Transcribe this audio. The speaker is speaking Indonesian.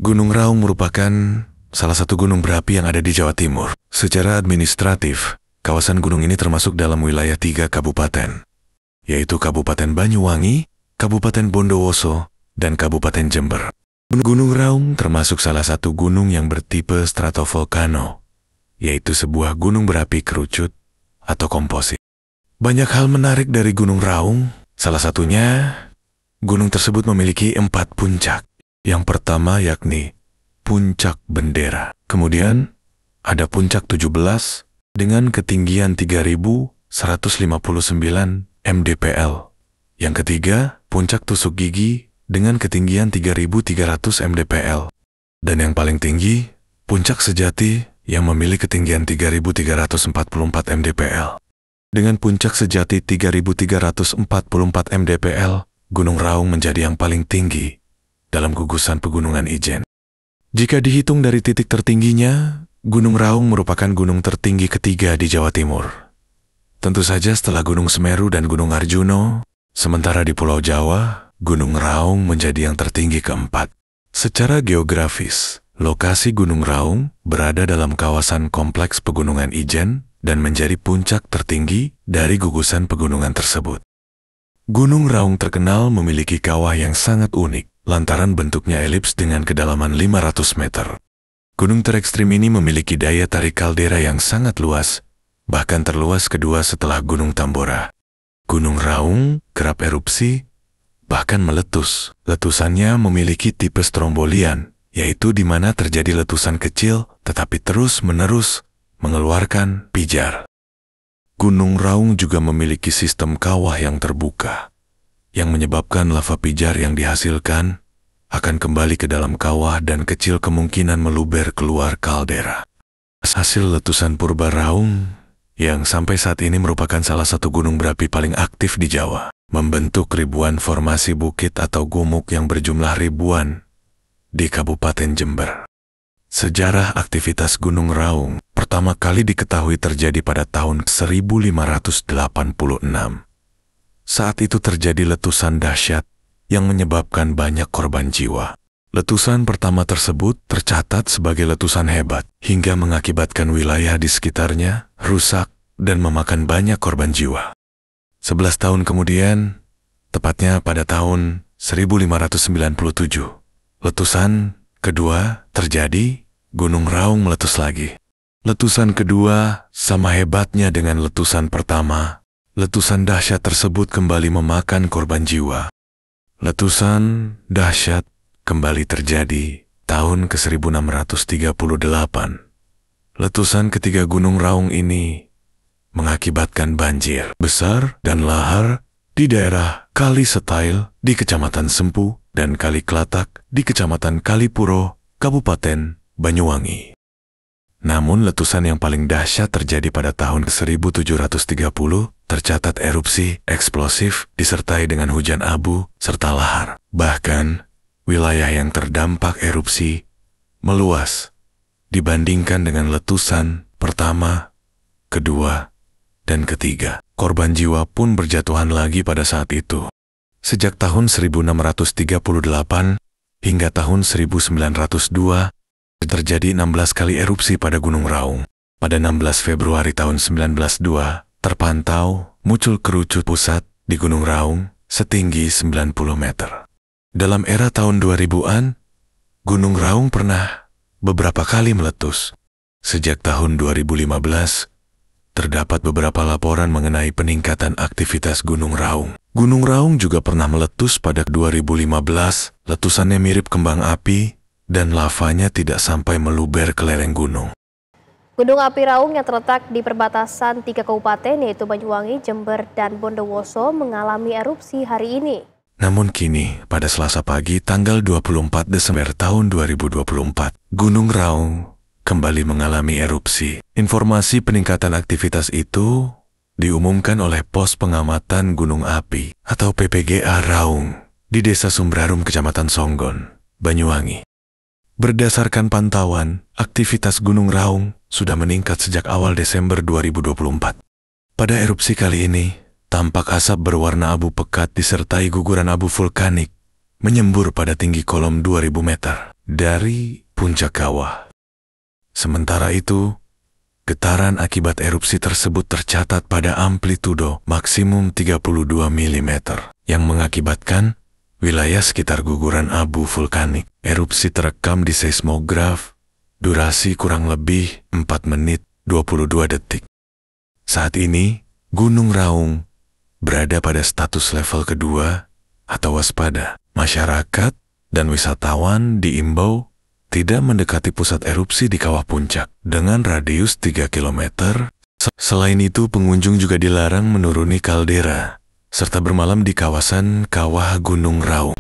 Gunung Raung merupakan salah satu gunung berapi yang ada di Jawa Timur. Secara administratif, kawasan gunung ini termasuk dalam wilayah 3 kabupaten, yaitu Kabupaten Banyuwangi, Kabupaten Bondowoso, dan Kabupaten Jember. Gunung Raung termasuk salah satu gunung yang bertipe stratovolcano, yaitu sebuah gunung berapi kerucut atau komposit. Banyak hal menarik dari Gunung Raung, salah satunya gunung tersebut memiliki 4 puncak. Yang pertama yakni Puncak Bendera. Kemudian ada Puncak 17 dengan ketinggian 3.159 mdpl. Yang ketiga, Puncak Tusuk Gigi dengan ketinggian 3.300 mdpl. Dan yang paling tinggi, Puncak Sejati yang memiliki ketinggian 3.344 mdpl. Dengan Puncak Sejati 3.344 mdpl, Gunung Raung menjadi yang paling tinggi dalam gugusan Pegunungan Ijen. Jika dihitung dari titik tertingginya, Gunung Raung merupakan gunung tertinggi ketiga di Jawa Timur. Tentu saja setelah Gunung Semeru dan Gunung Arjuno, sementara di Pulau Jawa, Gunung Raung menjadi yang tertinggi keempat. Secara geografis, lokasi Gunung Raung berada dalam kawasan kompleks Pegunungan Ijen dan menjadi puncak tertinggi dari gugusan pegunungan tersebut. Gunung Raung terkenal memiliki kawah yang sangat unik, lantaran bentuknya elips dengan kedalaman 500 meter. Gunung terekstrim ini memiliki daya tarik kaldera yang sangat luas, bahkan terluas kedua setelah Gunung Tambora. Gunung Raung kerap erupsi, bahkan meletus. Letusannya memiliki tipe strombolian, yaitu di mana terjadi letusan kecil tetapi terus-menerus mengeluarkan pijar. Gunung Raung juga memiliki sistem kawah yang terbuka, yang menyebabkan lava pijar yang dihasilkan akan kembali ke dalam kawah dan kecil kemungkinan meluber keluar kaldera. Hasil letusan purba Raung, yang sampai saat ini merupakan salah satu gunung berapi paling aktif di Jawa, membentuk ribuan formasi bukit atau gumuk yang berjumlah ribuan di Kabupaten Jember. Sejarah aktivitas Gunung Raung pertama kali diketahui terjadi pada tahun 1586. Saat itu terjadi letusan dahsyat yang menyebabkan banyak korban jiwa. Letusan pertama tersebut tercatat sebagai letusan hebat hingga mengakibatkan wilayah di sekitarnya rusak dan memakan banyak korban jiwa. 11 tahun kemudian, tepatnya pada tahun 1597, letusan kedua terjadi, Gunung Raung meletus lagi. Letusan kedua sama hebatnya dengan letusan pertama. Letusan dahsyat tersebut kembali memakan korban jiwa. Letusan dahsyat kembali terjadi tahun ke-1638. Letusan ketiga Gunung Raung ini mengakibatkan banjir besar dan lahar di daerah Kali Setail di Kecamatan Sempu dan Kali Klatak di Kecamatan Kalipuro, Kabupaten Banyuwangi. Namun letusan yang paling dahsyat terjadi pada tahun 1730, tercatat erupsi eksplosif disertai dengan hujan abu serta lahar. Bahkan, wilayah yang terdampak erupsi meluas dibandingkan dengan letusan pertama, kedua, dan ketiga. Korban jiwa pun berjatuhan lagi pada saat itu. Sejak tahun 1638 hingga tahun 1902, terjadi 16 kali erupsi pada Gunung Raung. Pada 16 Februari tahun 1902, terpantau muncul kerucut pusat di Gunung Raung setinggi 90 meter. Dalam era tahun 2000-an, Gunung Raung pernah beberapa kali meletus. Sejak tahun 2015, terdapat beberapa laporan mengenai peningkatan aktivitas Gunung Raung. Gunung Raung juga pernah meletus pada 2015, letusannya mirip kembang api, dan lavanya tidak sampai meluber ke lereng gunung. Gunung api Raung yang terletak di perbatasan 3 kabupaten yaitu Banyuwangi, Jember, dan Bondowoso mengalami erupsi hari ini. Namun kini, pada Selasa pagi tanggal 24 Desember tahun 2024, Gunung Raung kembali mengalami erupsi. Informasi peningkatan aktivitas itu diumumkan oleh Pos Pengamatan Gunung Api atau PPGA Raung di Desa Sumbrarum, Kecamatan Songgon, Banyuwangi. Berdasarkan pantauan, aktivitas Gunung Raung sudah meningkat sejak awal Desember 2024. Pada erupsi kali ini, tampak asap berwarna abu pekat disertai guguran abu vulkanik menyembur pada tinggi kolom 2000 meter. dari puncak kawah. Sementara itu, getaran akibat erupsi tersebut tercatat pada amplitudo maksimum 32 mm, yang mengakibatkan wilayah sekitar guguran abu vulkanik. Erupsi terekam di seismograf, durasi kurang lebih 4 menit 22 detik. Saat ini, Gunung Raung berada pada status level kedua atau waspada. Masyarakat dan wisatawan diimbau tidak mendekati pusat erupsi di kawah puncak dengan radius 3 km. Selain itu, pengunjung juga dilarang menuruni kaldera serta bermalam di kawasan kawah Gunung Raung.